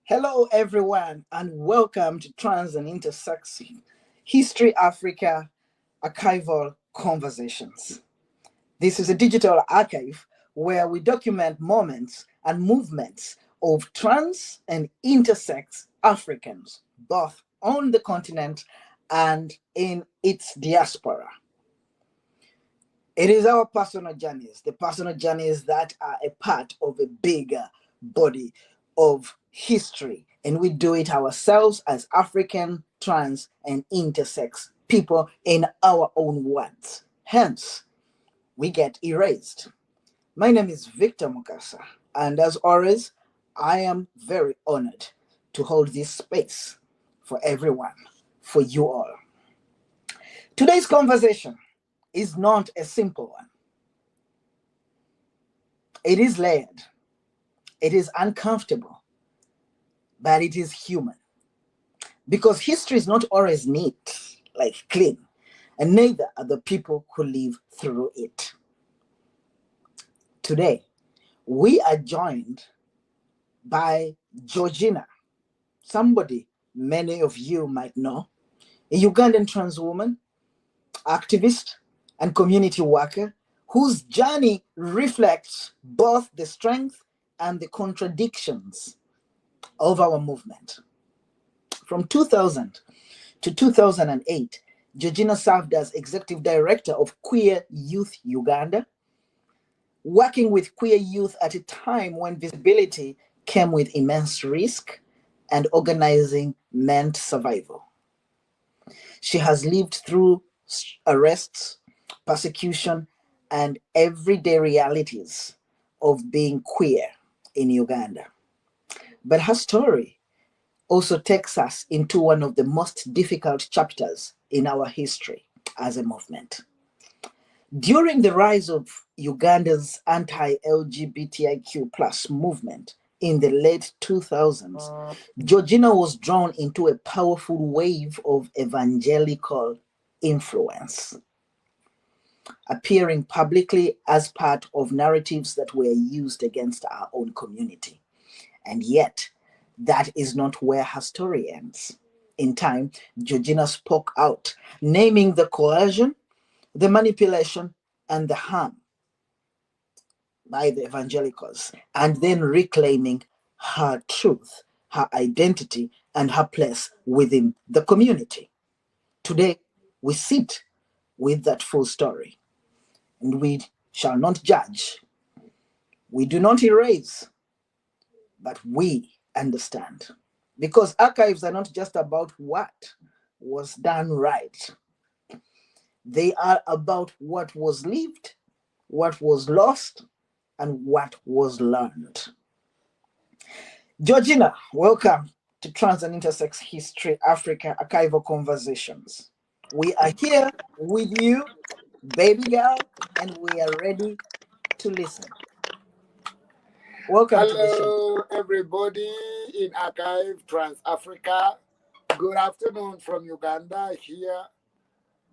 Hello, everyone, and welcome to Trans and Intersex History Africa Archival Conversations. This is a digital archive where we document moments and movements of trans and intersex Africans, both on the continent and in its diaspora. It is our personal journeys, the personal journeys that are a part of a bigger body of history. And we do it ourselves as African, trans, and intersex people in our own words. Hence, we get erased. My name is Victor Mukasa, and as always, I am very honored to hold this space for everyone, for you all. Today's conversation is not a simple one. It is layered, it is uncomfortable, but it is human. Because history is not always neat, like clean, and neither are the people who live through it. Today, we are joined by Georgina, somebody many of you might know, a Ugandan trans woman, activist, and community worker whose journey reflects both the strength and the contradictions of our movement. From 2000 to 2008, Georgina served as executive director of Queer Youth Uganda, working with queer youth at a time when visibility came with immense risk and organizing meant survival. She has lived through arrests, persecution, and everyday realities of being queer in Uganda. But her story also takes us into one of the most difficult chapters in our history as a movement. During the rise of Uganda's anti-LGBTIQ plus movement in the late 2000s, Georgina was drawn into a powerful wave of evangelical influence, appearing publicly as part of narratives that were used against our own community. And yet, that is not where her story ends. In time, Georgina spoke out, naming the coercion, the manipulation, and the harm by the evangelicals, and then reclaiming her truth, her identity, and her place within the community. Today, we sit with that full story, and we shall not judge. We do not erase, but we understand. Because archives are not just about what was done right. They are about what was lived, what was lost, and what was learned. Georgina, welcome to Trans and Intersex History Africa Archival Conversations. We are here with you, baby girl, and we are ready to listen. Welcome to the show. Hello, everybody in Archive Trans Africa. Good afternoon from Uganda here.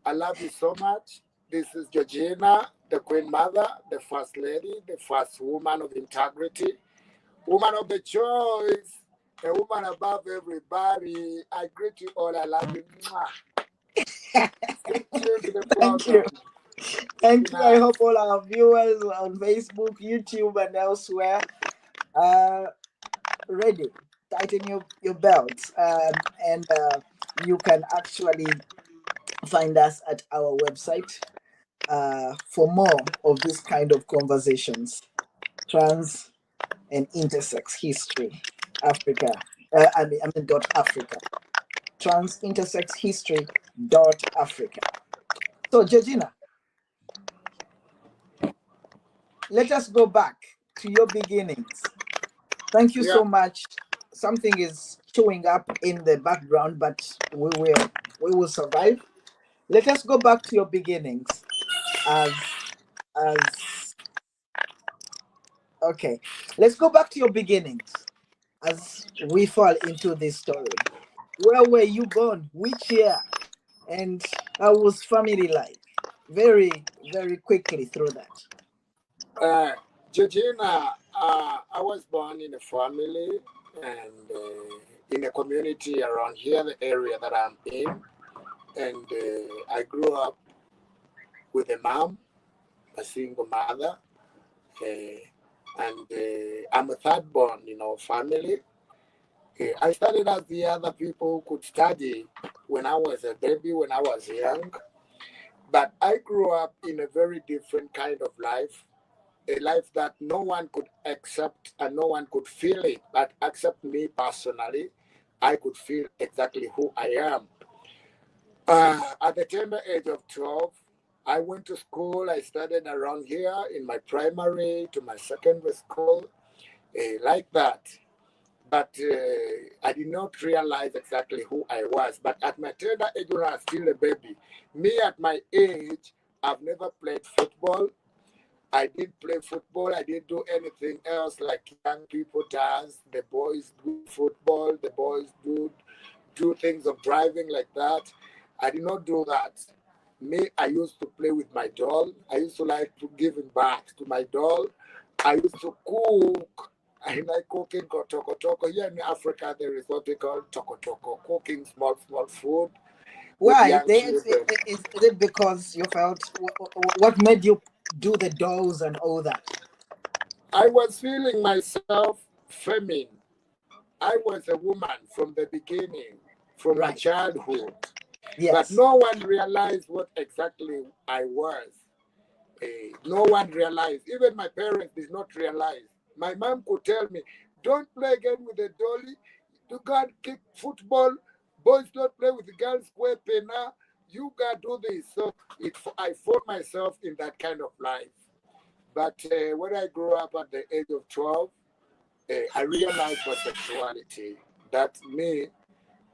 I love you so much. This is Georgina, the Queen Mother, the First Lady, the first woman of integrity, woman of the choice, a woman above everybody. I greet you all. I love you. Thank you to the Thank you. program. Thank you. I hope all our viewers on Facebook, YouTube, and elsewhere are ready. Tighten your belts, and you can actually find us at our website for more of this kind of conversations. Trans and Intersex History Africa. .Africa. Trans Intersex History .Africa. So, Georgina, let us go back to your beginnings. Thank you so much. Something is showing up in the background, but we will survive. Let us go back to your beginnings okay. Let's go back to your beginnings as we fall into this story. Where were you born? Which year? And how was family life? Very, very quickly through that. Georgina, I was born in a family and in a community around here, the area that I'm in. And I grew up with a mom, a single mother, and I'm a third born in our family. I started as the other people could study when I was a baby, when I was young. But I grew up in a very different kind of life, a life that no one could accept and no one could feel it, but except me personally, I could feel exactly who I am. At the tender age of 12, I went to school. I studied around here in my primary to my secondary school, like that. But I did not realize exactly who I was. But at my tender age, when I was still a baby, me at my age, I've never played football. I didn't play football. I didn't do anything else like young people does. The boys do football. The boys do things of driving like that. I did not do that. Me, I used to play with my doll. I used to like to give back to my doll. I used to cook. I like cooking toko toko. Here in Africa, there is what we call toko toko, cooking small food with Why? young children. Is it because you felt what made you do the dolls and all that? I was feeling myself feminine. I was a woman from the beginning, from my Right. childhood. But Yes. no one realized what exactly I was. No one realized. Even my parents did not realize. My mom could tell me, don't play again with the dolly. You can't kick football. Boys don't play with the girls. Square pena. You can't do this. So I found myself in that kind of life. But when I grew up at the age of 12, I realized my sexuality. That me,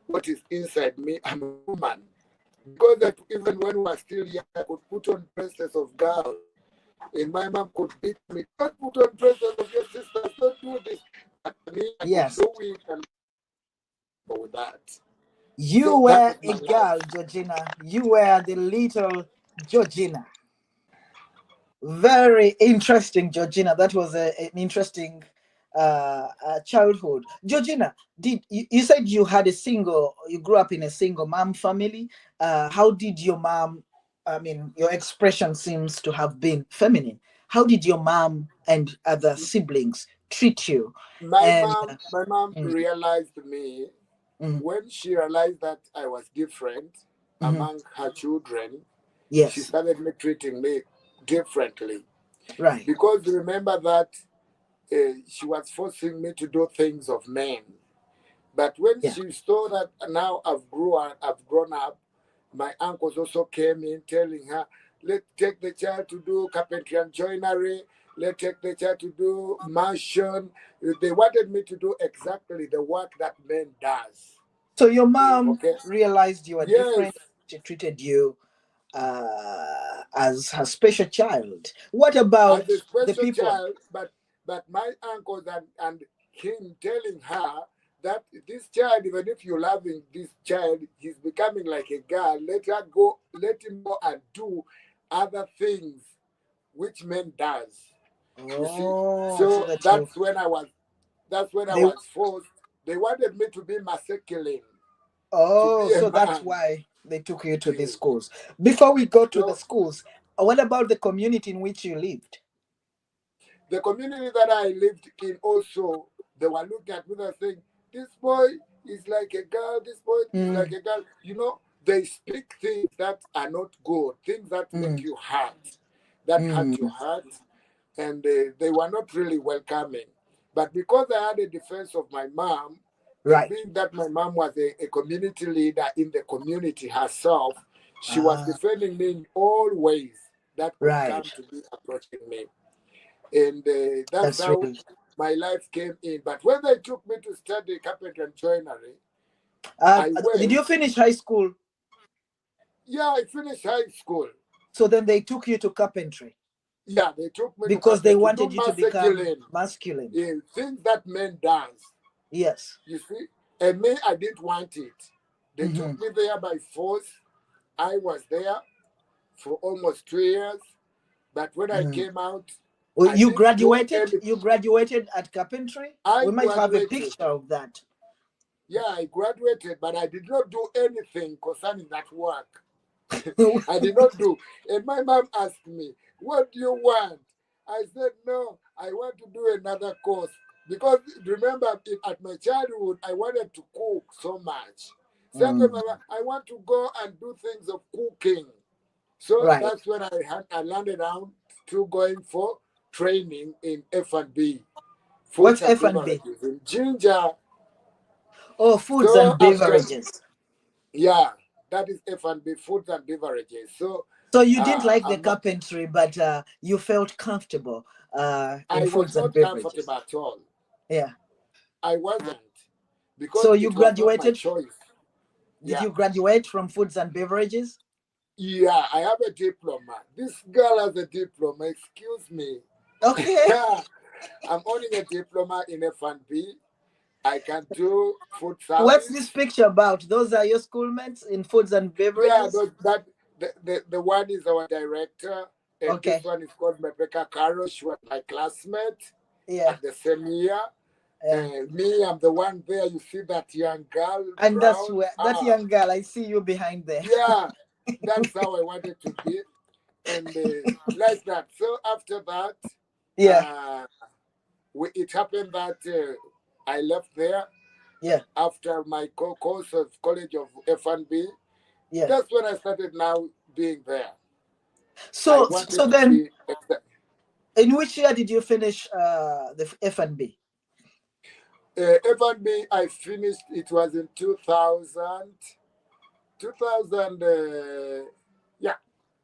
what is inside me, I'm a woman. Because that even when we were still young, I could put on dresses of girls. And my mom could beat me. Don't put on dresses of your sisters. Don't do this. But me, I could Yes. do it and go with that. You So that were was a my life. girl, Georgina. You were the little Georgina. Very interesting, Georgina. That was an interesting childhood. Georgina, you said you grew up in a single mom family. How did your mom, I mean, your expression seems to have been feminine. How did your mom and other siblings treat you? And My mom mm, realized me mm, when she realized that I was different mhm. among her children. She Yes, started me treating me differently right. because remember that she was forcing me to do things of men. But when Yeah. she saw that now I've grown up, my uncles also came in telling her, let's take the child to do carpentry and joinery, let's take the child to do mansion. They wanted me to do exactly the work that men does. So your mom Okay. realized you were Yes, different. She treated you as her special child. What as about a the special people? child, but my uncles and him telling her that this child, even if you're loving this child, he's becoming like a girl. Let her go, let him go and do other things which men does. You see, Oh, so so that you that's when I they was forced. They wanted me to be masculine, to oh, be a so that's man. why they took you to the Yes. schools. Before we go to the So schools, what about the community in which you lived? the community that I lived in also, they were looking at me and saying, this boy is like a girl, this boy is like Mm, a girl. You know, they speak things that are not good, things that make mm, you hurt, that hurt your mm, heart, and they were not really welcoming. But because I had a defense of my mom, and right. being that my mom was a community leader in the community herself, she was Ah, defending me in all ways that could right. come to be approaching me. And that's That's how really. my life came in. But when they took me to study carpentry and joinery, I Did went. you finish high school? Yeah, I finished high school. So then they took you to carpentry Yeah, they took me to because they carpentry to do wanted you to become masculine, masculine. things that men dance. Yes. You see, and me, I didn't want it. They Hmm. took me there by force. I was there for almost 2 years. But when I Hmm. came out, Well, you didn't do graduated. You graduated at carpentry. I We might have a graduated. picture of that. Yeah, I graduated, but I did not do anything concerning that work. I did not do. And my mom asked me, "What do you want?" I said, "No, I want to do another course." Because remember, at my childhood, I wanted to cook so much. So I want to go and do things of cooking. So Right. that's when I landed down to going for training in F&B. What's Foods and F&B? beverages in Ginger. Oh, foods So and after, beverages. yeah, that is F&B, foods and beverages. So you didn't like the carpentry, but you felt comfortable in foods and beverages. I was not comfortable at all. Yeah. I wasn't. Because so you it was not my graduated? choice. Did you graduate from foods and beverages? Yeah, I have a diploma. This girl has a diploma. Excuse me. Okay. I'm owning a diploma in F&B. I can do food service. What's this picture about? Those are your schoolmates in foods and beverages? Yeah, the one is our director. And okay. This one is called Rebecca Carroll. She was my classmate at the same year. Yeah. Me, I'm the one there. You see that young girl. And that's where that young girl, I see you behind there. Yeah, that's how I wanted to be. And like that. So after that, it happened that I left there. Yeah. After my course of College of F&B. Yeah. That's when I started now being there. So then, in which year did you finish the F&B? F&B, I finished, it was in 2000,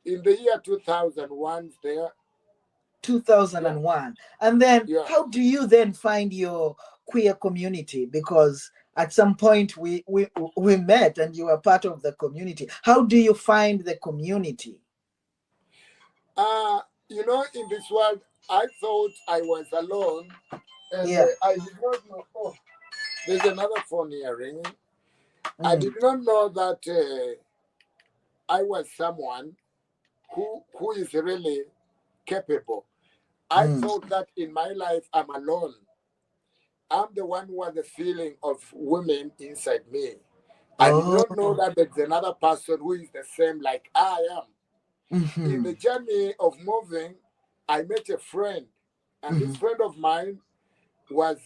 in the year 2001 there. 2001. Yeah. And then how do you then find your queer community? Because at some point we met and you were part of the community. How do you find the community? In this world, I thought I was alone. And I did not know. Oh, there's another phone here ringing. I did not know that I was someone who is really capable. I thought that in my life I'm alone. I'm the one who has the feeling of women inside me. I did not know that there's another person who is the same like I am. In the journey of moving, I met a friend, and this friend of mine was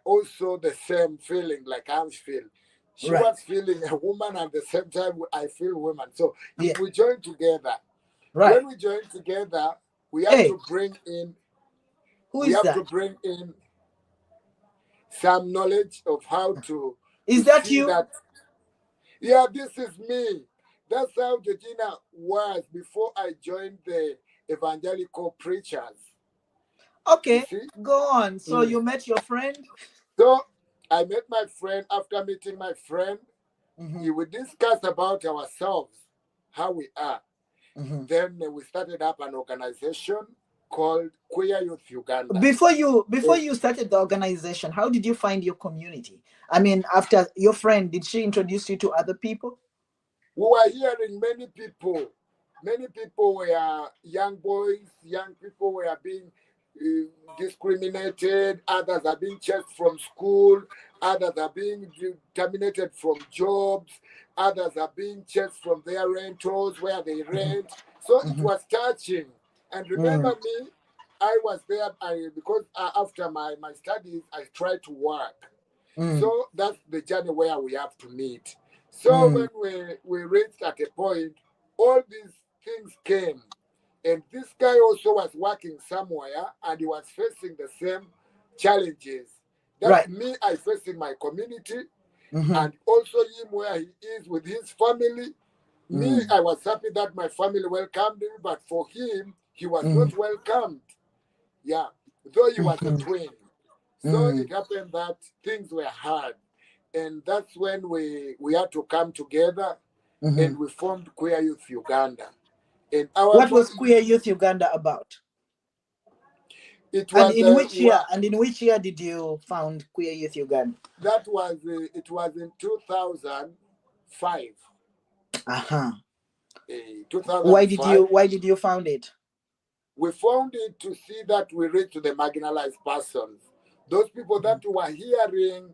also the same feeling like I feel. She was feeling a woman, and at the same time I feel woman. So if we join together, when we join together, we have to bring in. To bring in some knowledge of how to. Is that you? Yeah, this is me. That's how Georgina was before I joined the evangelical preachers. Okay, go on. So you met your friend? So I met my friend. After meeting my friend, we would discuss about ourselves, how we are. Then we started up an organization called Queer Youth Uganda. Before you started the organization, how did you find your community? I mean, after your friend, did she introduce you to other people? We were hearing many people. Many people were young boys, young people were being discriminated, others are being chased from school, others are being terminated from jobs, others are being chased from their rentals where they rent. So it was touching. And remember me, I was there because after my studies, I tried to work. So that's the journey where we have to meet. So when we reached at a point, all these things came. And this guy also was working somewhere and he was facing the same challenges. That's me, I facing my community, and also him where he is with his family. Me, I was happy that my family welcomed him, but for him, he was not welcomed. Yeah, though he was a twin. So it happened that things were hard. And that's when we had to come together and we formed Queer Youth Uganda. And what was Queer Youth Uganda about? It was, and in which year? And in which year did you found Queer Youth Uganda? That was it was in 2005. 2005. Why Why did you found it? we found it to see that we reach to the marginalized persons, those people that we are hearing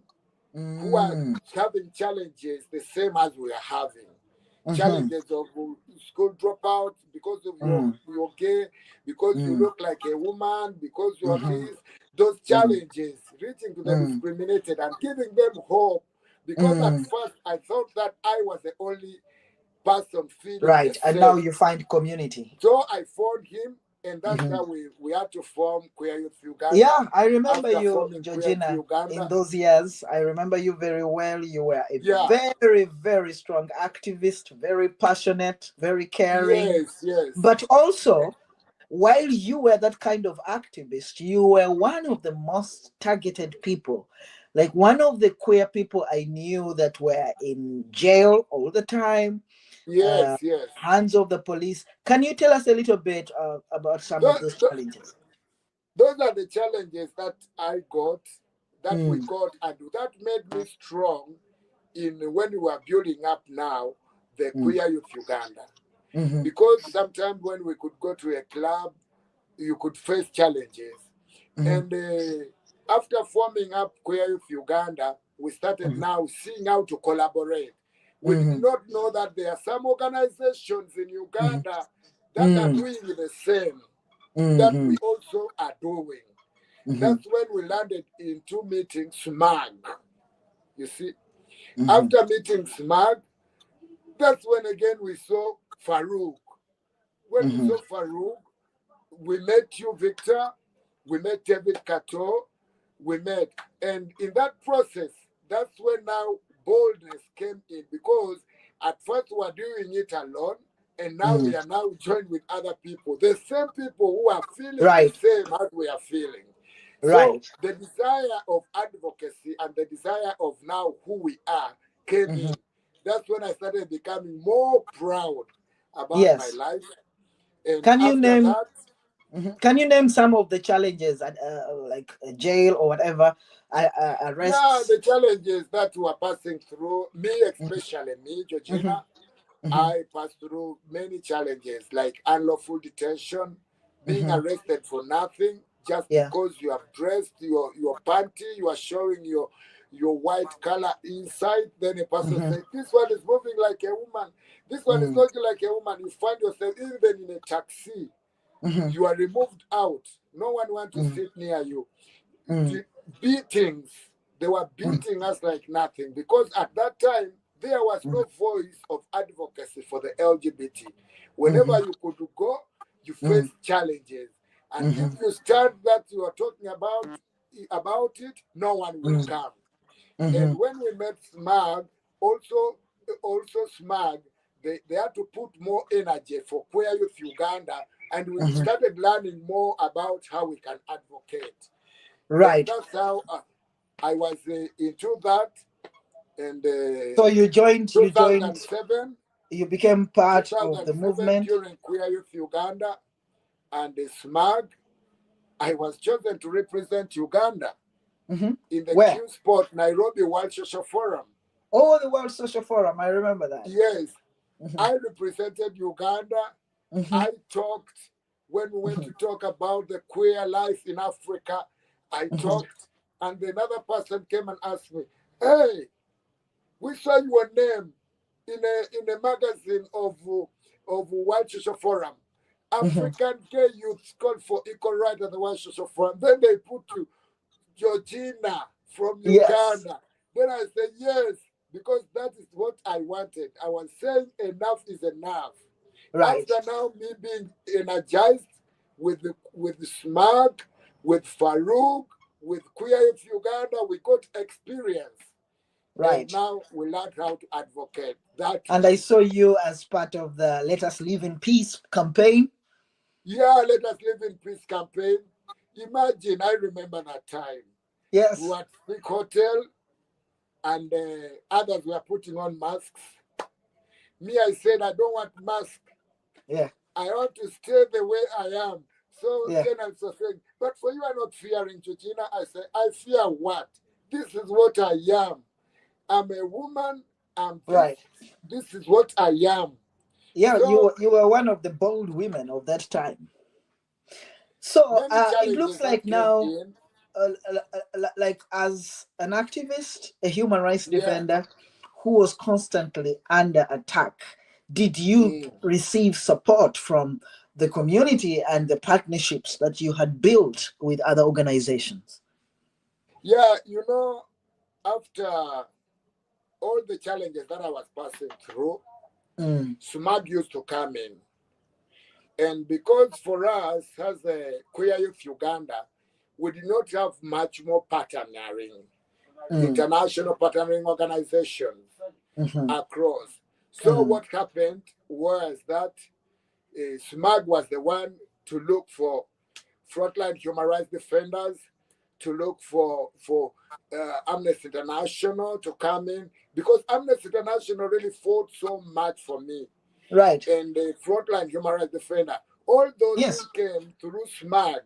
who are having challenges the same as we are having. Challenges of school dropout because of you're gay, because you look like a woman, because you're this, those challenges, reaching to the discriminated and giving them hope. Because at first I thought that I was the only person feeling right, the and same. now you find community. So I found him, and that's how we had to form Queer Youth Uganda. Yeah, I remember After you, forming Georgina, Uganda, in those years. I remember you very well. You were a yeah, very, very strong activist, very passionate, very caring. yes. But also, while you were that kind of activist, you were one of the most targeted people. Like one of the queer people I knew that were in jail all the time, yes. hands of the police. Can you tell us a little bit about some of those challenges? Those are the challenges that I got, that we got, and that made me strong in when we were building up now the Queer Youth Uganda. Because sometimes when we could go to a club, you could face challenges. And after forming up Queer Youth Uganda, we started now seeing how to collaborate. We did not know that there are some organizations in Uganda that are doing the same that we also are doing. That's when we landed into meeting SMAG. You see, after meeting SMAG, that's when again we saw Farouk. When we saw Farouk, we met you, Victor, we met David Kato, we met. And in that process, that's when now boldness came in, because at first we were doing it alone, and now we are now joined with other people, the same people who are feeling the same as we are feeling. So the desire of advocacy and the desire of now who we are came in. That's when I started becoming more proud about my life. And can you after name that, can you name some of the challenges at like jail or whatever, arrests? yeah, the challenges that we are passing through, me especially, me, Georgina, I passed through many challenges like unlawful detention, being arrested for nothing, just because you have dressed your panty, you are showing your white color inside. Then a person says, this one is moving like a woman, this one is looking like a woman. You find yourself even in a taxi, you are removed out, no one wants to sit near you. The beatings, they were beating us like nothing, because at that time there was no voice of advocacy for the LGBT. Whenever you could go, you face challenges. And if you stand that you are talking about it, no one will come. And when we met SMAG, also SMAG, they had to put more energy for Queer Youth Uganda, and we started learning more about how we can advocate. Right. And that's how I was into that. And so you joined 2007, you became part of the movement during Queer Youth Uganda and the SMAG. I was chosen to represent Uganda in the Q Sport Nairobi World Social Forum. Oh, the World Social Forum, I remember that. Yes, I represented Uganda. I talked when we went to talk about the queer life in Africa. I talked, and another person came and asked me, "Hey, we saw your name in a magazine of World Social Forum. African gay youth called for equal rights at the World Social Forum." Then they put you, Georgina from Uganda. Then I said yes, because that is what I wanted. I was saying enough is enough. Right. After now me being energized with the SMAG, with Farouk, with Queer Youth Uganda, we got experience. Right. And now we learned how to advocate that. And I saw you as part of the Let Us Live in Peace campaign. Yeah, Let Us Live in Peace campaign. Imagine, I remember that time. Yes. We were at Big Hotel, and others were putting on masks. Me, I said, I don't want mask. Yeah. I want to stay the way I am. So then I was saying, but for you are not fearing, Georgina. I said, I fear what? This is what I am. I'm a woman. I'm this. Right. This is what I am. Yeah, So, you were one of the bold women of that time. So Many it looks challenges like that came now, in. like as an activist, a human rights Yeah. defender who was constantly under attack, did you Mm. receive support from the community and the partnerships that you had built with other organizations? Yeah, after all the challenges that I was passing through, Mm, SMAG used to come in. And because for us, as a queer youth Uganda, we did not have much more partnering, mm, international partnering organizations mhm, across. So mm. what happened was that SMAG was the one to look for frontline human rights defenders, to look for Amnesty International to come in, because Amnesty International really fought so much for me, Right. and the frontline human rights defender. All those Yes. things came through SMAG.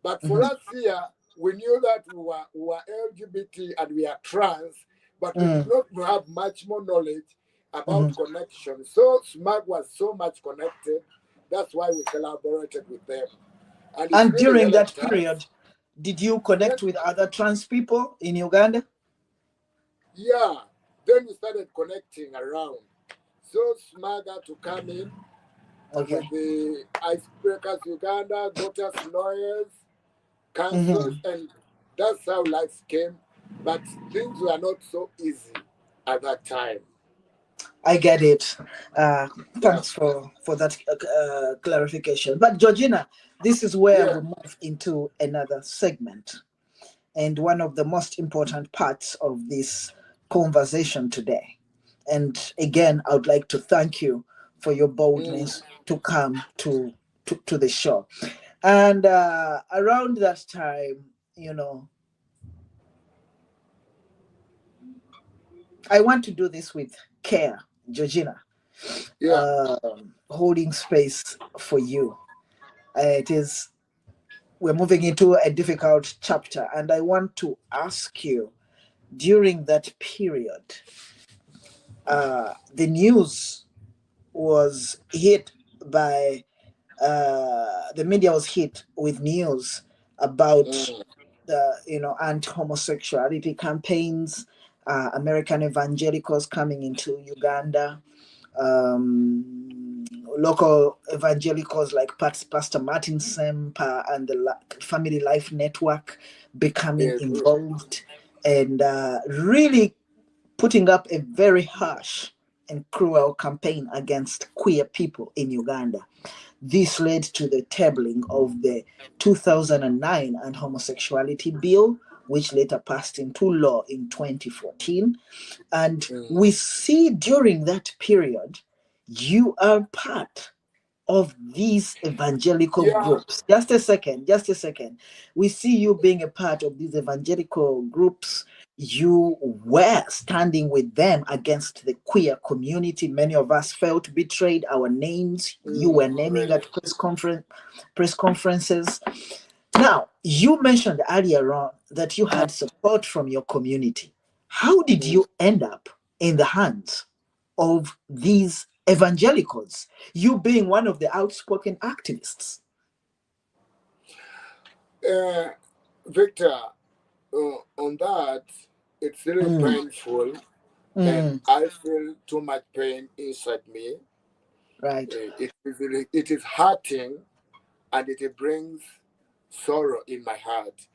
But for Mhm, us here, we knew that we were LGBT and we are trans, but we did mm, not have much more knowledge about mhm. connection. So SMAG was so much connected. That's why we collaborated with them. And it And really during that helped us. period, did you Then, connect with other trans people in Uganda? yeah, then we started connecting around. So SMAG had to come in with Okay. the Icebreakers Uganda, got us lawyers, councils, Mhm. and that's how life came. But things were not so easy at that time. I get it. Uh, Yeah, Thanks for that clarification. But Georgina, this is where yeah. we move into another segment, and one of the most important parts of this conversation today. And again, I would like to thank you for your Mm, boldness to come to the show. And around that time, I want to do this with care, Georgina, yeah. holding space for you. It is We're moving into a difficult chapter, and I want to ask you, during that period, the news was hit by the media was hit with news about Mm, the anti-homosexuality campaigns, American evangelicals coming into Uganda, local evangelicals like Pastor Martin Semper and the Family Life Network becoming yeah, true. involved, and really putting up a very harsh and cruel campaign against queer people in Uganda. This led to the tabling of the 2009 Anti-Homosexuality Bill, which later passed into law in 2014. And Mm. we see during that period, you are part of these evangelical Yeah. groups. Just a second, just a second. We see you being a part of these evangelical groups. You were standing with them against the queer community. Many of us felt betrayed. Our names you were naming Really. at press conferences. Now, you mentioned earlier on that you had support from your community. How did Mm. you end up in the hands of these evangelicals, you being one of the outspoken activists? Uh, Victor, on that, it's really Mm, painful, and mm, I feel too much pain inside me. right, It is hurting, and it brings sorrow in my heart,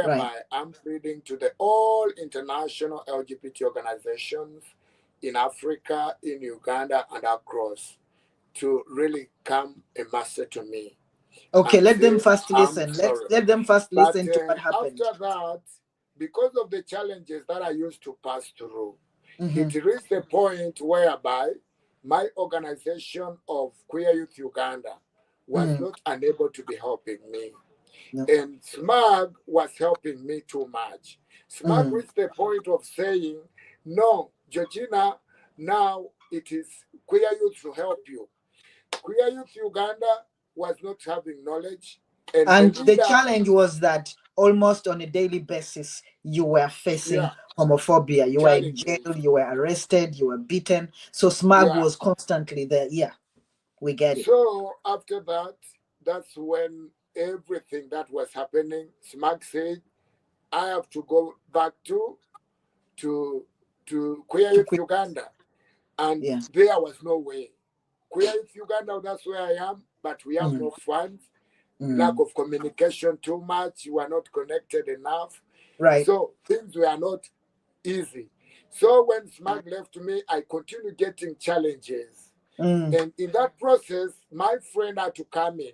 right. whereby I'm pleading to the all international LGBT organizations in Africa, in Uganda, and across to really come a mercy to me Okay, and let them say, first I'm listen. sorry. Let them first But listen to what happened. after that, because of the challenges that I used to pass through, Hmm. it reached a point whereby my organization of Queer Youth Uganda was Mm, not unable to be helping me. no, And SMAG was helping me too much. SMAG mm. reached the point of saying, no, Georgina, now it is Queer Youth to help you. Queer Youth Uganda was not having knowledge, and the And the leader, challenge was that almost on a daily basis, you were facing yeah, homophobia. You were in jail, challenges, you were arrested, you were beaten. So SMAG yeah. was constantly there. Yeah, we get it. So after that, that's when everything that was happening, SMAG said, I have to go back to Queer To Youth quit. Uganda. And Yes. there was no way. Queer Youth Uganda, that's where I am, but we have no funds, lack of communication too much, we are not connected enough. Right. So things were not easy. So when SMAG left me, I continued getting challenges. And in that process, my friend had to come in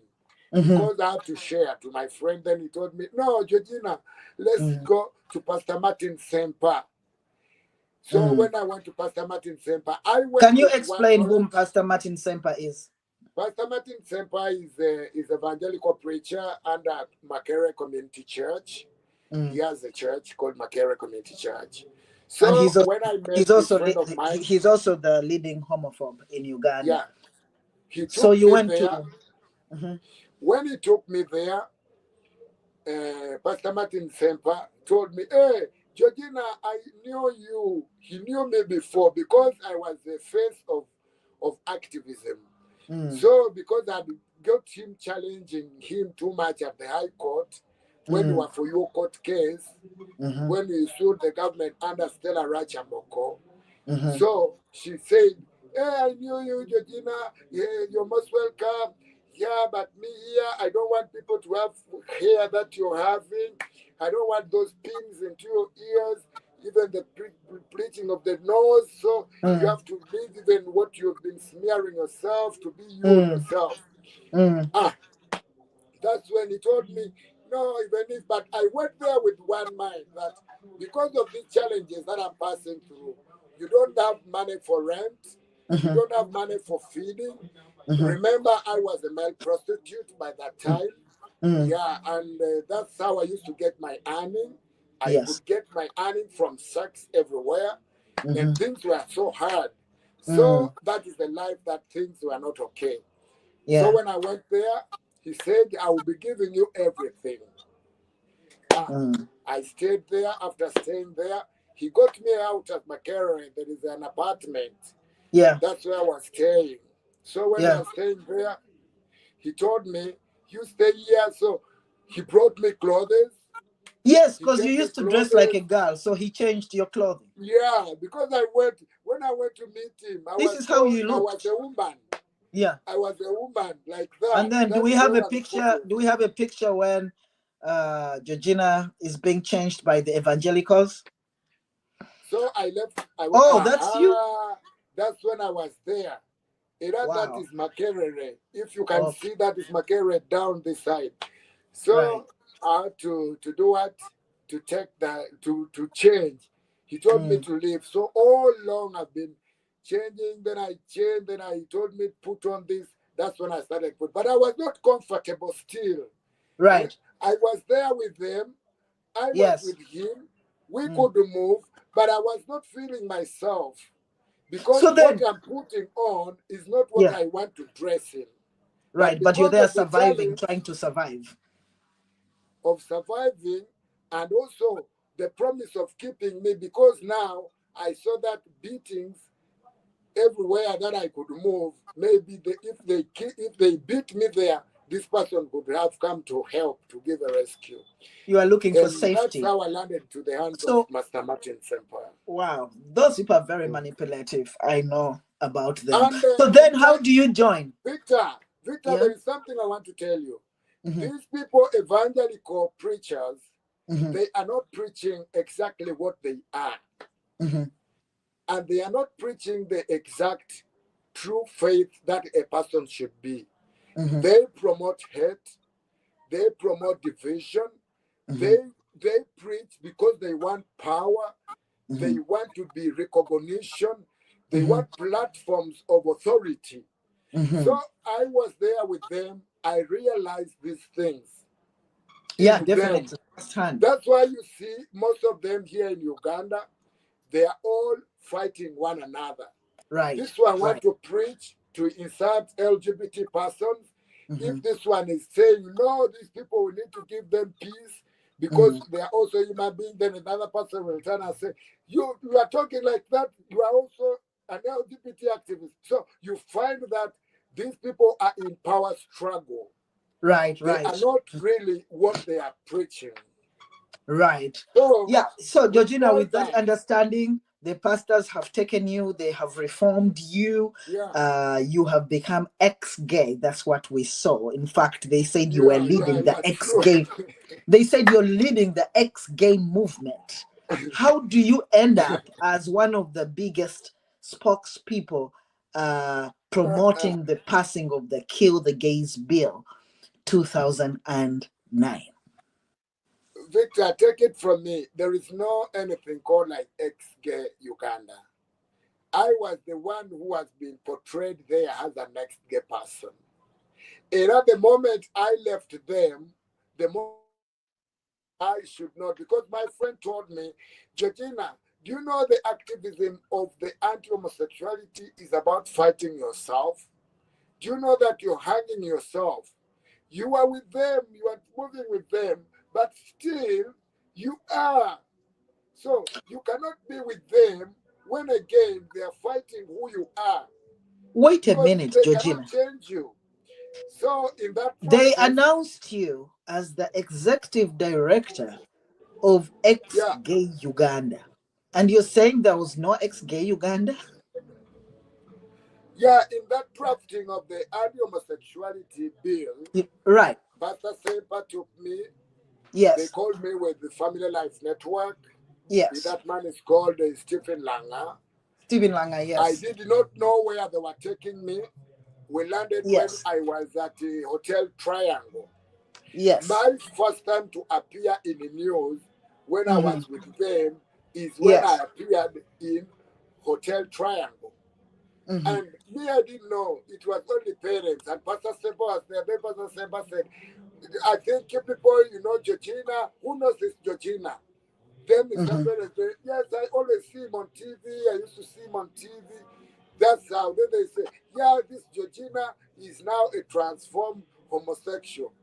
because I had to share to my friend. Then he told me, no, Georgina, let's go to Pastor Martin Semper. So when I went to Pastor Martin Semper, I went. Can you with explain one whom Pastor Martin Semper is? Pastor Martin Semper is evangelical preacher under Makere Community Church. He has a church called Makere Community Church. So and he's also, when I met this friend of mine, he's also the leading homophobe in Uganda. Yeah, he took so you me went there. to. When he took me there, Pastor Martin Semper told me, hey, Georgina, I knew you. He knew me before because I was the face of activism. So because I got him challenging him too much at the High Court, when you were for your court case, when you sued the government under Stella Rachamoko. So she said, hey, I knew you, Georgina. Yeah, you're most welcome. Yeah, but me here, I don't want people to have hair that you're having. I don't want those pins into your ears, even the bleaching of the nose. So you have to leave even what you've been smearing yourself to be you yourself. That's when he told me, no, even if, but I went there with one mind that because of these challenges that I'm passing through, you don't have money for rent, you don't have money for feeding. Remember, I was a male prostitute by that time. Yeah, and that's how I used to get my earning. I would get my earning from sex everywhere, and things were so hard. So that is the life that things were not okay. So when I went there, he said, I will be giving you everything. I stayed there. After staying there, he got me out at Makere. There is an apartment. Yeah. That's where I was staying. So when I was staying there, he told me, you stay here. So he brought me clothes. Yes, because you used to dress like a girl, so he changed your clothing. Yeah, because when I went to meet him, This is how you look. I was a woman. Yeah. I was a woman like that. And then do we have a picture? Do we have a picture when Georgina is being changed by the evangelicals? So I left. That's you. That's when I was there. Wow. That is Makerere. If you can see, that is Makerere down this side. So I had to do what? To take that, to change. He told me to leave. So all along I've been changing, then I changed, then I told me put on this. That's when I started put. But I was not comfortable still. Right. I was there with them. I was with him. We could move, but I was not feeling myself. Because what I'm putting on is not what I want to dress in. Right, but you're there surviving, trying to survive. Of surviving, and also the promise of keeping me, because now I saw that beatings everywhere that I could move. Maybe if they beat me there, this person could have come to help to give a rescue. You are looking for safety. That's how I landed to the hands of Master Martin Semper. Wow, those people are very manipulative. I know about them. So then how do you join? Victor, there is something I want to tell you. These people, evangelical preachers, they are not preaching exactly what they are. And they are not preaching the exact true faith that a person should be. They promote hate. They promote division. They preach because they want power. They want to be recognition. They want platforms of authority. So I was there with them. I realized these things. Yeah, definitely. That's why you see most of them here in Uganda, they are all fighting one another. Right. This one wants to preach to insert LGBT persons. If this one is saying, no, these people, we need to give them peace because they are also human beings, then another person will turn and say, you are talking like that, you are also an LGBT activist. So you find that these people are in power struggle. Right, They are right, not really what they are preaching. right. So Yeah. So, with Georgina, all with that that, understanding, the pastors have taken you, they have reformed you. yeah, You have become ex-gay. That's what we saw. In fact, they said you were leading the yeah, true. ex-gay. They said you're leading the ex-gay movement. How do you end up as one of the biggest spokespeople promoting the passing of the Kill the Gays Bill 2009? Victor, take it from me. There is no anything called like ex-gay Uganda. I was the one who has been portrayed there as an ex-gay person. And at the moment I left them, the moment I should not, because my friend told me, Georgina, do you know the activism of the anti-homosexuality is about fighting yourself? Do you know that you're hanging yourself? You are with them, you are moving with them, but still you are. So you cannot be with them when again they are fighting who you are Wait a because minute, they cannot Georgina. change you. So in that They process, announced you as the executive director of Ex yeah, Gay Uganda. And you're saying there was no ex gay Uganda? yeah, in that drafting of the anti-homosexuality bill, Right. Pastor Semper took me. They Yes. called me with the Family Life Network. Yes. That man is called Stephen Langer. Stephen Langer, I yes. did not know where they were taking me. We landed when Yes. I was at the Hotel Triangle. Yes. My first time to appear in the news when I Mm-hmm. was with them is when I Yes. appeared in Hotel Triangle. Mm-hmm. And me, I didn't know. It was only parents. And Pastor Semper was there. Then Pastor Semper said, I think you people, you know, Georgina. Who knows this Georgina? Then Mr. Mm-hmm. Perez said, yes, I always see him on TV. I used to see him on TV. That's how. Then they say, yeah, this Georgina is now a transformed homosexual.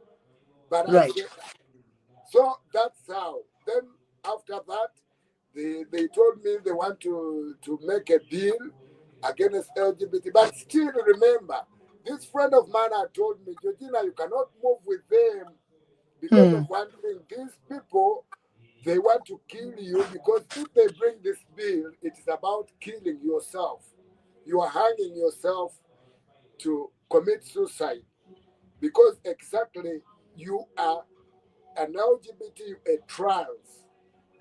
But I Right. said, so that's how. Then after that, they told me they want to make a bill against LGBT. But still remember, this friend of mine had told me, Georgina, you cannot move with them because Hmm. of one thing. These people, they want to kill you because if they bring this bill, it is about killing yourself. You are hanging yourself to commit suicide because exactly you are an LGBT, a trans.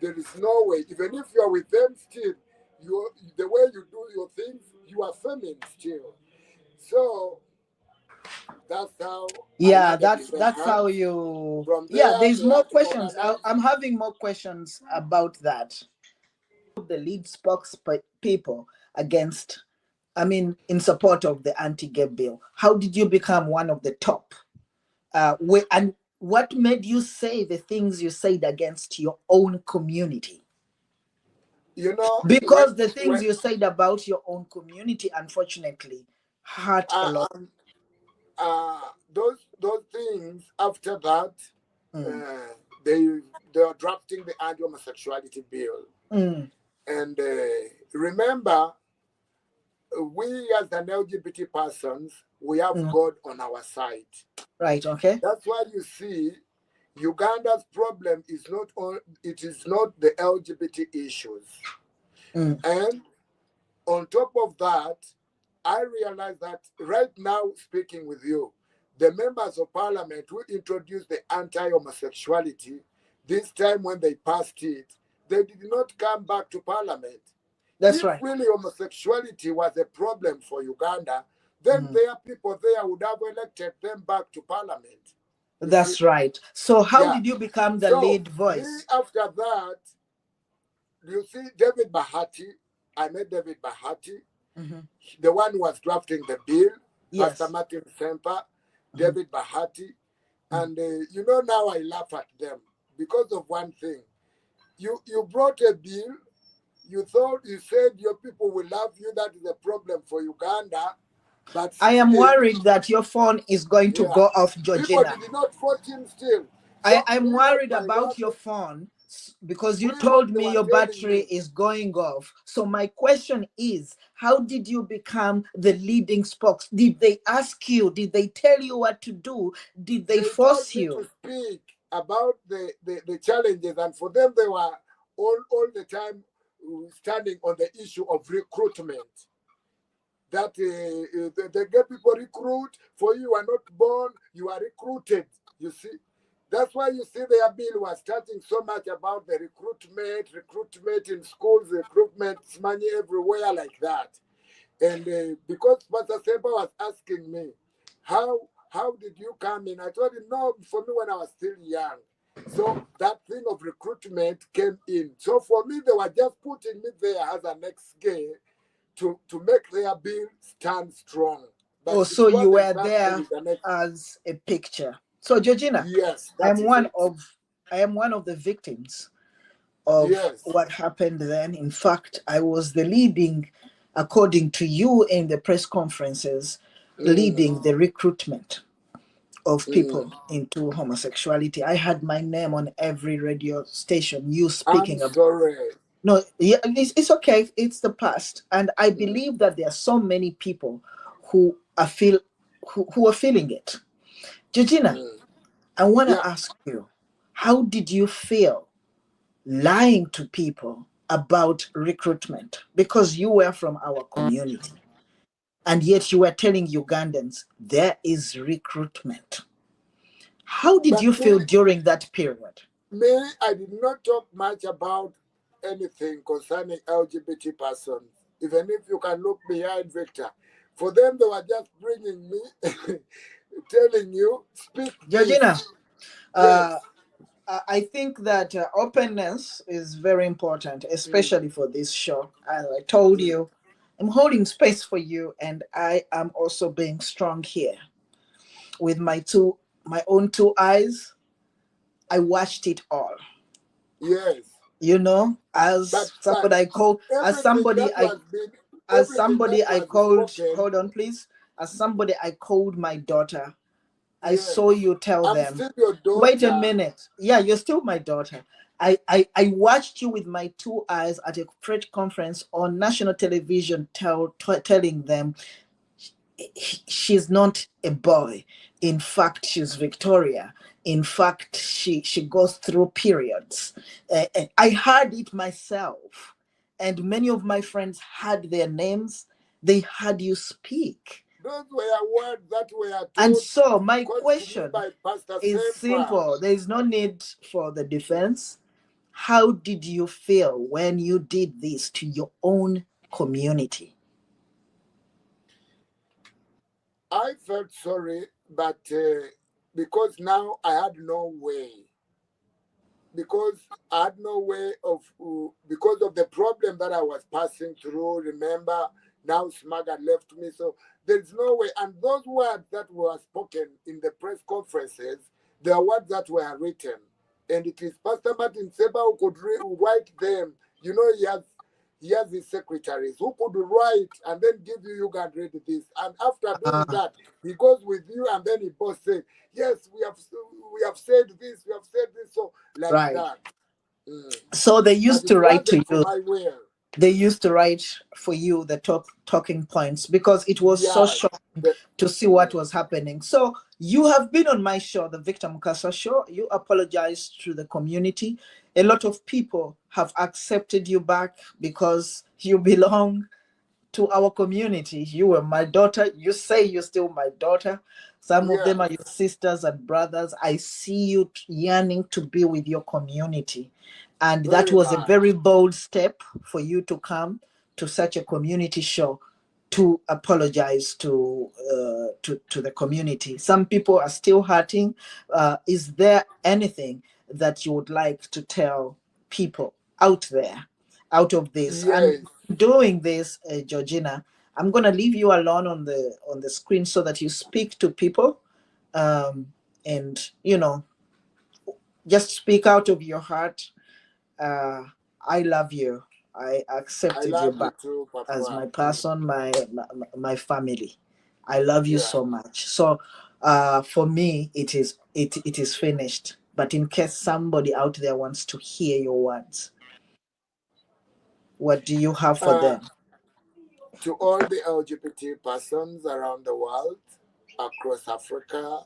There is no way, even if you are with them still, you the way you do your things, you are feminine still. So that's how I Yeah, landed in that's their how hands. you. From Yeah, there, there's they more had to questions. organize. I'm having more questions about that. The lead spokespeople against, I mean, in support of the anti-gay bill. How did you become one of the top? And what made you say the things you said against your own community? You know, Because the things you said about your own community, unfortunately, hurt a uh, lot. um, those things after that, Mm, uh, they are drafting the anti-homosexuality bill, mm, and remember, we as an LGBT persons, we have mm. God on our side. Right, okay. That's why you see Uganda's problem is not on, it is not the LGBT issues. Mm, And on top of that, I realize that right now, speaking with you, the members of parliament who introduced the anti-homosexuality, this time when they passed it, they did not come back to parliament. that's If right. really homosexuality was a problem for Uganda, then Mm, their people there would have elected them back to parliament. You see? that's right. So, how Yeah. did you become the So lead me voice? after that, you see David Bahati, I met David Bahati, Hmm. the one who was drafting the bill, Pastor Yes. Martin Semper, Hmm. David Bahati, Hmm. and you know now I laugh at them because of one thing. You brought a bill. You thought you said your people will love you. That is a problem for Uganda, but I am still, worried that your phone is going to yeah, go off, people Georgina. did not vote him still. So I'm me, what worried my about work, your phone Because you We told what they me were your telling battery me. is going off. So my question is, how did you become the leading spokes? Did they ask you? Did they tell you what to do? Did they They told force me to you? speak about the challenges, and for them, they were all the time standing on the issue of recruitment. That they get people recruit for you are not born, you are recruited. You see, that's why you see their bill was starting so much about the recruitment in schools, recruitment money everywhere like that. And because Pastor Semba was asking me, how did you come in? I told him, no, for me when I was still young. So that thing of recruitment came in. So for me, they were just putting me there as an ex-gay to make their bill stand strong. But Oh, it so you wasn't were that there there is an ex. as a picture. So Georgina, Yes, I that am is one it. of I am one of the victims of Yes. what happened then. In fact, I was the leading, according to you in the press conferences, Mm, leading the recruitment of mm. people into homosexuality. I had my name on every radio station, you I'm speaking about. sorry. No, yeah, it's okay. It's the past. And I Mm, believe that there are so many people who who are feeling it. Georgina, mm. I want Yeah. to ask you, how did you feel lying to people about recruitment? Because you were from our community, and yet you were telling Ugandans there is recruitment. How did But you feel during that period? I did not talk much about anything concerning LGBT persons. Even if you can look behind Victor, for them they were just bringing me, telling you speak Georgina, this. Yes. uh, I think that openness is very important, Mm, especially for this show. As I told mm. you, I'm holding space for you, and I am also being strong here with my own two eyes. I watched it all. Yes. You know, But as everything somebody that I was being as everything that somebody I was called. spoken. Hold on, please. As somebody I called my daughter, I Yes. saw you tell I'm them, still your wait a daughter. minute. Yeah, you're still my daughter. I watched you with my two eyes at a press conference on national television telling them she's not a boy. In fact, she's Victoria. In fact, she goes through periods. I heard it myself, and many of my friends had their names. They heard you speak. Those were words that were And told, so my caused to me question by Pastor is Sempa. simple. There is no need for the defense. How did you feel when you did this to your own community? I felt sorry, but because now I had no way, because I had no way of, because of the problem that I was passing through. Remember, now Smag had left me, so there's no way. And those words that were spoken in the press conferences, they are words that were written, and it is Pastor Martin Seba who could write them. You know, he has his secretaries who could write and then give you can read this. And after doing Uh, that, he goes with you and then he both say, yes, we have said this, we have said this, so like right. that. Mm. So they But used it to write to wasn't for you. my will. They used to write for you the top talking points because it was so Yes. shocking The, to see what mm, was happening. So you have been on my show, the Victor Mukasa show. You apologized to the community. A lot of people have accepted you back because you belong to our community. You were my daughter. You say you're still my daughter. Some of them yes. are your sisters and brothers. I see you yearning to be with your community. And that Very was a much. very bold step for you to come to such a community show to apologize to the community. Some people are still hurting. Is there anything that you would like to tell people out there, out of this? And Yes. doing this, Georgina, I'm gonna leave you alone on the screen so that you speak to people, and just speak out of your heart. uh, I love you. I I accepted you love you back too, as Papa. my person, my family. I love you Yeah. so much. So for me, it is finished. but in case somebody out there wants to hear your words, what do you have for them? To all the LGBT persons around the world, across Africa,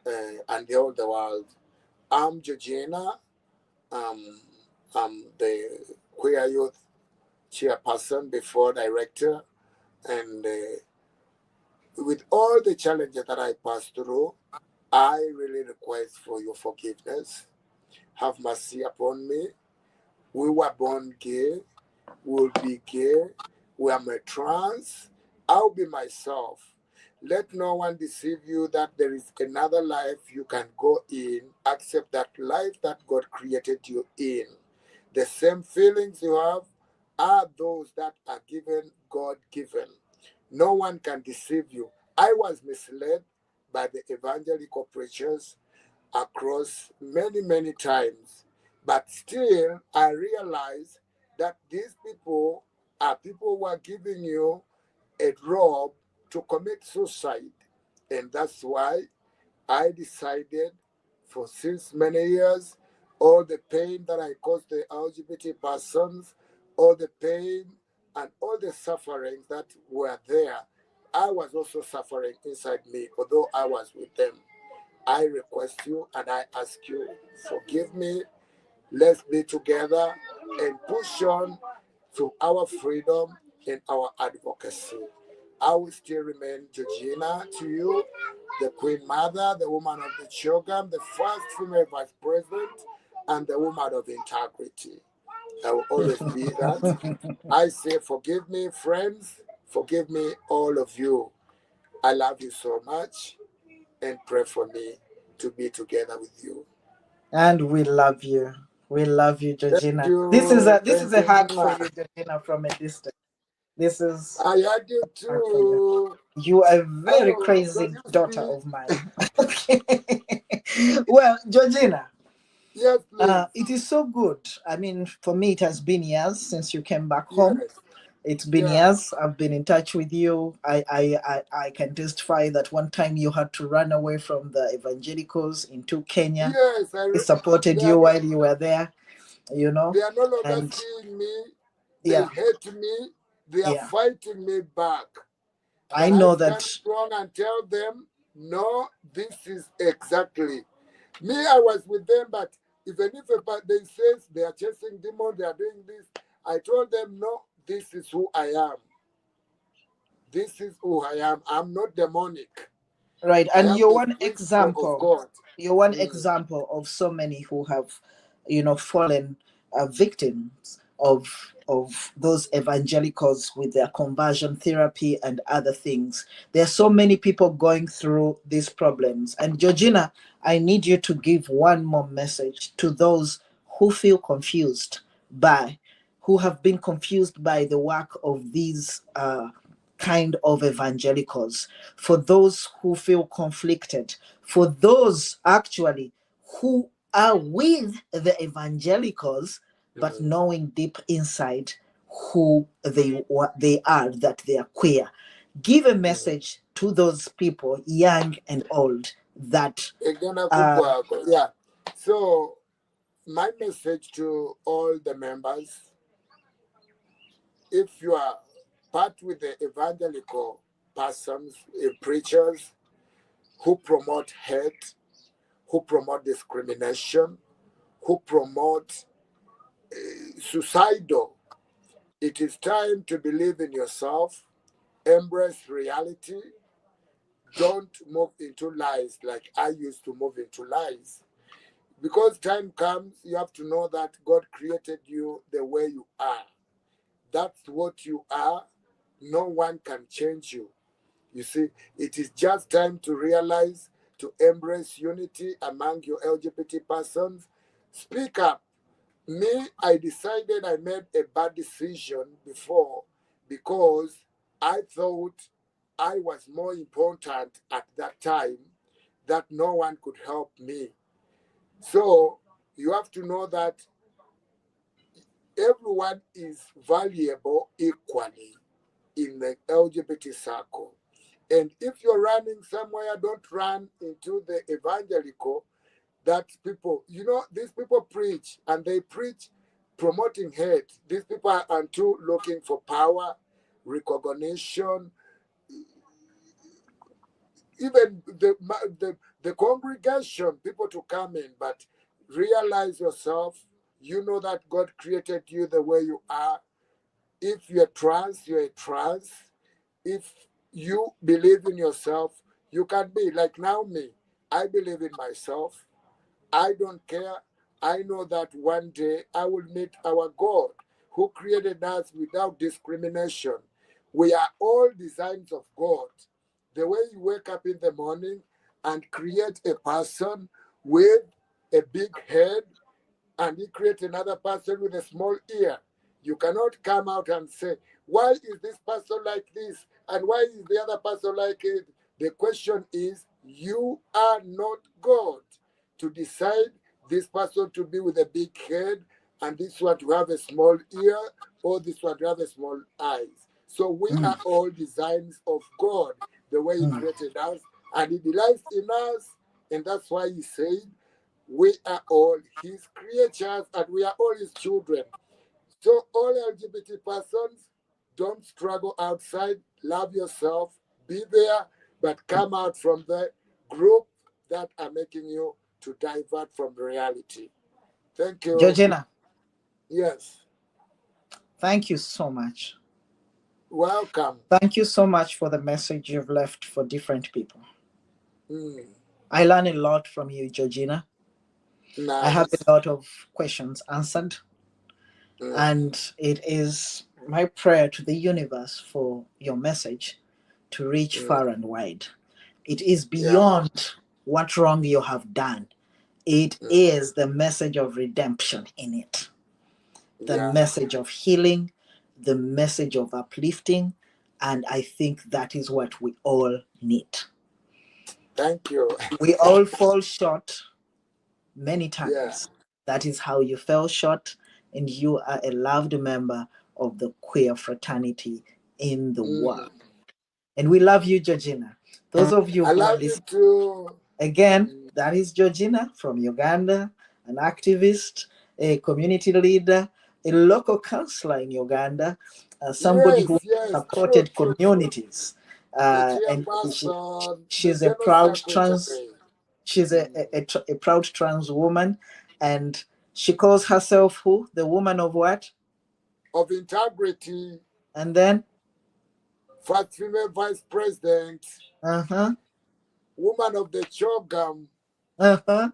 and the whole the world, I'm Georgina. I'm the queer youth chairperson before director, and with all the challenges that I passed through, I really request for your forgiveness. Have mercy upon me. We were born gay. We'll be gay. We are trans. I'll be myself. Let no one deceive you that there is another life you can go in. Accept that life that God created you in. The same feelings you have are those that are given, God given. No one can deceive you. I was misled by the evangelical preachers across many, many times. But still, I realize that these people are people who are giving you a robe to commit suicide. And that's why I decided for since many years, all the pain that I caused the LGBT persons, all the pain and all the sufferings that were there, I was also suffering inside me, although I was with them. I request you and I ask you, forgive me. Let's be together and push on to our freedom and our advocacy. I will still remain Georgina to you, the Queen Mother, the woman of the Chogan, the first female vice president, and the woman of integrity. I will always be that. I say, forgive me, friends. Forgive me, all of you. I love you so much, and pray for me to be together with you. And we love you. We love you, Thank Georgina. you. This is Thank a you. hug for you, Georgina, from a distance. This is I had you a hug for you. too. You are a very Oh, can crazy you daughter speak? of mine. Okay. Well, Georgina, Yes, please. it is so good. I mean, for me, it has been years since you came back home. Yes. It's been Yeah. years. I've been in touch with you. I can testify that one time you had to run away from the evangelicals into Kenya. Yes. They supported They you are while you were there, they are no longer and seeing me. They yeah, hate me. They are yeah. fighting me back. I But I know stand that. strong and tell them, no, this is exactly. Me, I was with them, but even if they says they are chasing demons, they are doing this, I told them, no, this is who I am. This is who I am. I'm not demonic. Right, I and have you're the one principle of example. God. You're one Mm. example of so many who have, fallen victims of those evangelicals with their conversion therapy and other things. There are so many people going through these problems. And Georgina, I need you to give one more message to those who feel confused by, who have been confused by the work of these kind of evangelicals, for those who feel conflicted, for those actually who are with the evangelicals, but Mm. knowing deep inside who they are, that they are queer. Give a Mm. message to those people, young and old, that uh, Yeah. So my message to all the members, if you are part with the evangelical persons, preachers who promote hate, who promote discrimination, who promote suicidal, it is time to believe in yourself, embrace reality, don't move into lies like I used to move into lies. Because time comes, you have to know that God created you the way you are. That's what you are. No one can change you. You see, it is just time to realize, to embrace unity among your LGBT persons. Speak up. Me, I decided I made a bad decision before because I thought I was more important at that time, that no one could help me. So you have to know that everyone is valuable equally in the LGBT circle. And if you're running somewhere, don't run into the evangelical that people, these people preach, and they preach promoting hate. These people are too looking for power, recognition, even the congregation, people to come in, but realize yourself. You know that God created you the way you are. If you're trans, you're a trans. If you believe in yourself, you can be like now me. I believe in myself. I don't care. I know that one day I will meet our God who created us without discrimination. We are all designs of God. The way you wake up in the morning and create a person with a big head, and he create another person with a small ear. You cannot come out and say, why is this person like this? And why is the other person like it? The question is, you are not God to decide this person to be with a big head and this one to have a small ear or this one to have a small eyes. So we Mm, are all designs of God, the way he mm. created us, and he delights in us. And that's why he said, we are all his creatures and we are all his children. So all LGBT persons, don't struggle outside, love yourself, be there, but come out from the group that are making you to divert from reality. Thank you. Georgina, Yes, thank you so much. welcome. Thank you so much for the message you've left for different people. Mm, I learned a lot from you, Georgina. I have nice. a lot of questions answered, Mm, and it is my prayer to the universe for your message to reach mm, far and wide. It is yeah, beyond what wrong you have done. It mm, is the message of redemption in it, the yeah. message of healing, the message of uplifting, and I think that is what we all need. Thank you. We all fall short many Yeah. times. That is how you fell short, and you are a loved member of the queer fraternity in the Mm. world. And we love you, Georgina. Those of you I who are love you listening, too. again, Mm. that is Georgina from Uganda, an activist, a community leader, a local counselor in Uganda, somebody Yes, who yes, true, supported true, true. communities. The And she, chairperson, the she's a General proud trans, Secretary. she's Mm. a proud trans woman, and she calls herself who? The woman of what? Of integrity, And then, first female vice president, uh-huh, woman of the Chogam. uh-huh.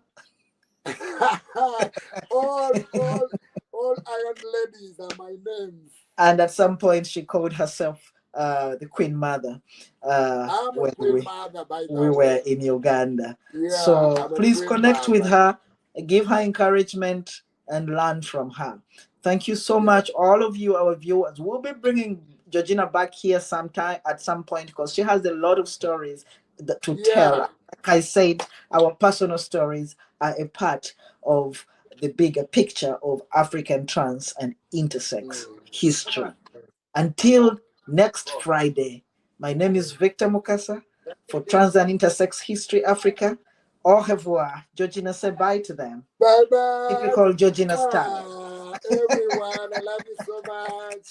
all, all, all iron ladies are my names. And at some point she called herself the Queen Mother I'm a when queen mother, by we the were way. in Uganda. Yeah, So I'm a please queen connect with mother. her, give her encouragement, and learn from her. Thank you so Yeah, much, all of you, our viewers. We'll be bringing Georgina back here sometime at some point because she has a lot of stories to tell. yeah. Like I said, our personal stories are a part of the bigger picture of African trans and intersex Mm. history. Until next Friday, my name is Victor Mukasa for Trans and Intersex History Africa. Au revoir. Georgina, say bye to them. Bye bye. Typical Georgina style. Everyone, I love you so much.